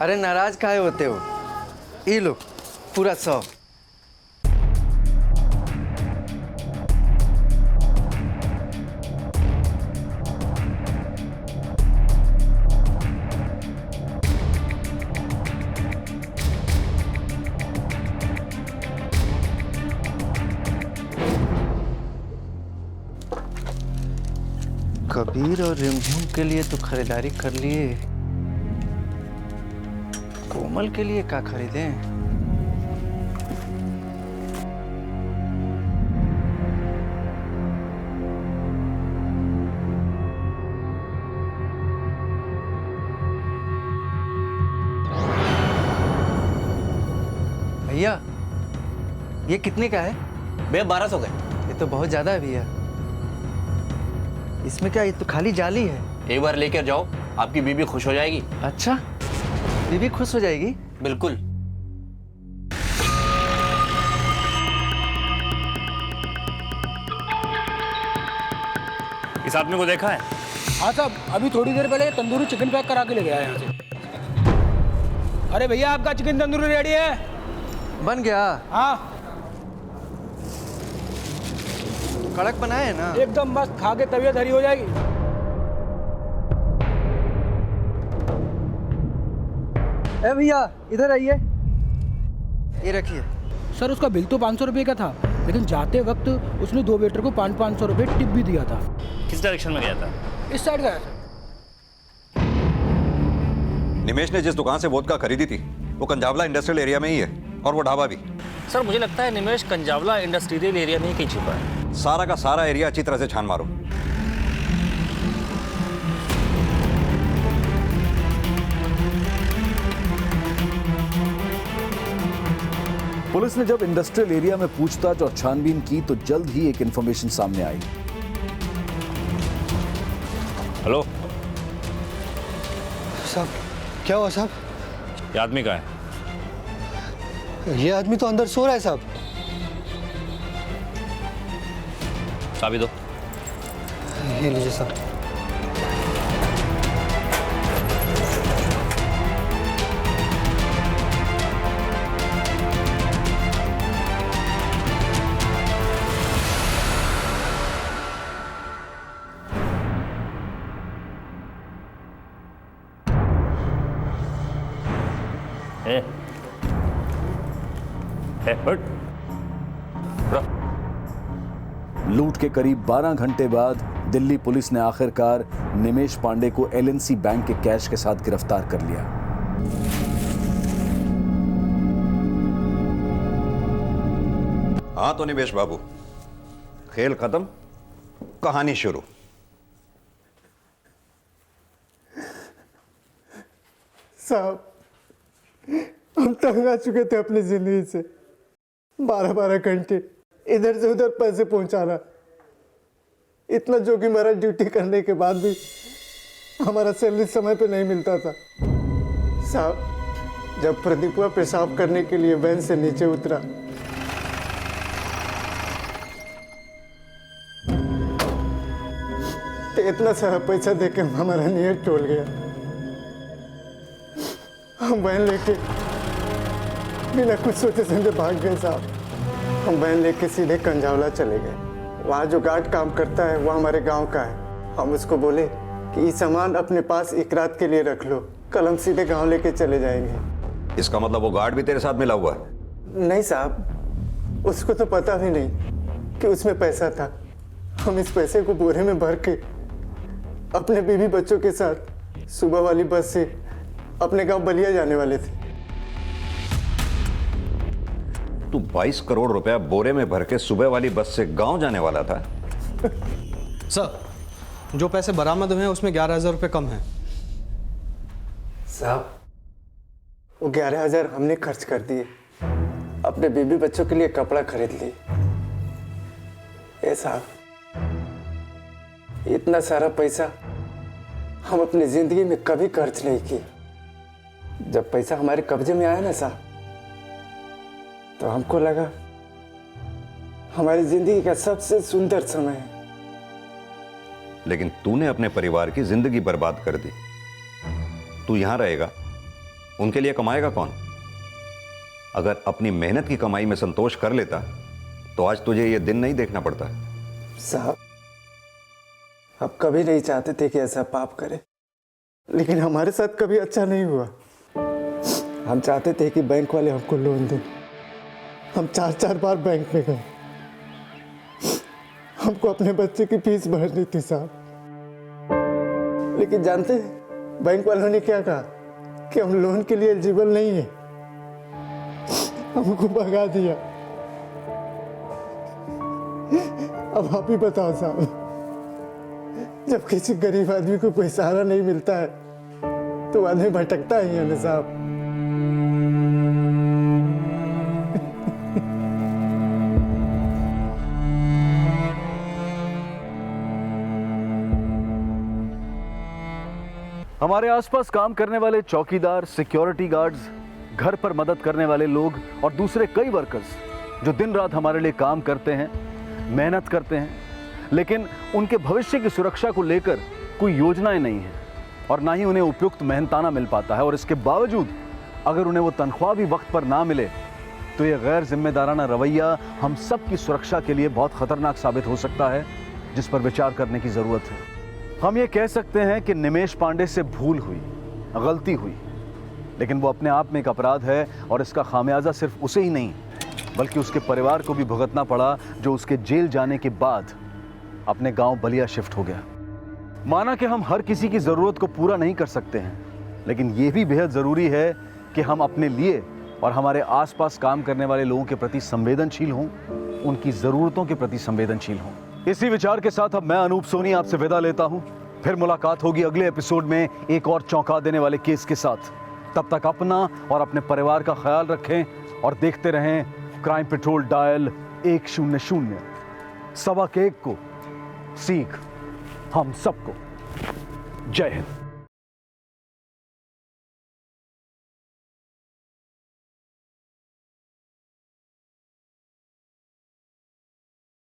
अरे नाराज काहे होते हो? ये लो पूरा 100। कबीर और रिमझिम के लिए तो खरीदारी कर लिए, कोमल के लिए क्या खरीदें? भैया ये कितने का है? भैया 1200 का। ये तो बहुत ज्यादा है भैया। इसमें क्या, ये तो खाली जाली है। एक बार लेकर जाओ, आपकी बीबी खुश हो जाएगी। अच्छा, बीबी खुश हो जाएगी? बिल्कुल। इस आदमी को देखा है? हाँ साहब, अभी थोड़ी देर पहले तंदूरी चिकन पैक करा के ले गया यहाँ से। अरे भैया आपका चिकन तंदूरी रेडी है? बन गया? हाँ कड़क बनाए है ना? एकदम मस्त, खा के तबीयत हरी हो जाएगी। ए भैया इधर आइए, ये रखिए। सर उसका बिल तो 500 रुपये का था, लेकिन जाते वक्त उसने 2 वेटर को 500 रुपये टिप भी दिया था। किस डायरेक्शन में गया था? इस साइड गया था। निमेश ने जिस दुकान से वोदका खरीदी थी वो कंझावला इंडस्ट्रियल एरिया में ही है, और वो ढाबा भी। सर मुझे लगता है निमेश कंझावला इंडस्ट्रियल एरिया में ही कहीं छिपा है। सारा का सारा एरिया अच्छी तरह से छान मारो। पुलिस ने जब इंडस्ट्रियल एरिया में पूछताछ और छानबीन की तो जल्द ही एक इंफॉर्मेशन सामने आई। हेलो साहब, क्या हुआ साहब? ये आदमी का है? ये आदमी तो अंदर सो रहा है साहब। चाबी दो। ये लीजिए साहब। लूट के करीब 12 घंटे बाद दिल्ली पुलिस ने आखिरकार निमेश पांडे को एलएनसी बैंक के कैश के साथ गिरफ्तार कर लिया। हाँ तो निमेश बाबू, खेल खत्म, कहानी शुरू। साहब हम तंग आ चुके थे अपनी जिंदगी से। 12-12 घंटे इधर से उधर पैसे पहुंचाना, इतना जोखिम भरा ड्यूटी करने के बाद भी हमारा सैलरी समय पे नहीं मिलता था। साहब, जब प्रदीपा पेशाब करने के लिए वैन से नीचे उतरा तो इतना सारा पैसा देके हमारा नीयत टूट गया। हम वैन लेके बिना कुछ सोचे समझे भाग गए साहब। हम वैन लेके सीधे कंझावला चले गए। वहाँ जो गार्ड काम करता है वो हमारे गांव का है। हम उसको बोले कि ये सामान अपने पास एक रात के लिए रख लो, कल हम सीधे गांव लेके चले जाएंगे। इसका मतलब वो गार्ड भी तेरे साथ मिला हुआ है? नहीं साहब, उसको तो पता भी नहीं कि उसमें पैसा था। हम इस पैसे को बोरे में भर के अपने बीवी बच्चों के साथ सुबह वाली बस से अपने गांव बलिया जाने वाले थे। तू 22 करोड़ रुपया बोरे में भर के सुबह वाली बस से गांव जाने वाला था? सर, जो पैसे बरामद हुए हैं उसमें 11,000 रुपये कम है। साहब, वो 11,000 हमने खर्च कर दिए, अपने बीबी बच्चों के लिए कपड़ा खरीद लिए। ए साहब, इतना सारा पैसा हम अपनी जिंदगी में कभी खर्च नहीं किए। जब पैसा हमारे कब्जे में आया ना साहब, तो हमको लगा हमारी जिंदगी का सबसे सुंदर समय है। लेकिन तूने अपने परिवार की जिंदगी बर्बाद कर दी। तू यहां रहेगा, उनके लिए कमाएगा कौन? अगर अपनी मेहनत की कमाई में संतोष कर लेता तो आज तुझे ये दिन नहीं देखना पड़ता। साहब, आप कभी नहीं चाहते थे कि ऐसा पाप करे, लेकिन हमारे साथ कभी अच्छा नहीं हुआ। हम चाहते थे कि बैंक वाले हमको लोन दें। हम 4-4 बार बैंक में गए। हमको अपने बच्चे की फीस भरनी थी साहब, लेकिन जानते हैं बैंक वालों ने क्या कहा कि हम लोन के लिए एलिजिबल नहीं है। हमको भगा दिया। अब आप ही बताओ साहब, जब किसी गरीब आदमी को कोई सहारा नहीं मिलता है तो आदमी भटकता ही है ना साहब। हमारे आसपास काम करने वाले चौकीदार, सिक्योरिटी गार्ड्स, घर पर मदद करने वाले लोग और दूसरे कई वर्कर्स जो दिन रात हमारे लिए काम करते हैं, मेहनत करते हैं, लेकिन उनके भविष्य की सुरक्षा को लेकर कोई योजनाएं नहीं है और ना ही उन्हें उपयुक्त मेहनताना मिल पाता है। और इसके बावजूद अगर उन्हें वो तनख्वाह भी वक्त पर ना मिले तो ये गैर जिम्मेदाराना रवैया हम सब की सुरक्षा के लिए बहुत खतरनाक साबित हो सकता है, जिस पर विचार करने की जरूरत है। हम ये कह सकते हैं कि निमेश पांडे से भूल हुई, गलती हुई, लेकिन वो अपने आप में एक अपराध है और इसका खामियाजा सिर्फ उसे ही नहीं बल्कि उसके परिवार को भी भुगतना पड़ा, जो उसके जेल जाने के बाद अपने गांव बलिया शिफ्ट हो गया। माना कि हम हर किसी की ज़रूरत को पूरा नहीं कर सकते हैं, लेकिन यह भी बेहद ज़रूरी है कि हम अपने लिए और हमारे आसपास काम करने वाले लोगों के प्रति संवेदनशील हों, उनकी ज़रूरतों के प्रति संवेदनशील हों। इसी विचार के साथ अब मैं अनूप सोनी आपसे विदा लेता हूं। फिर मुलाकात होगी अगले एपिसोड में एक और चौंका देने वाले केस के साथ। तब तक अपना और अपने परिवार का ख्याल रखें और देखते रहें क्राइम पेट्रोल डायल 100। सबक 1 को सीख हम सबको। जय हिंद।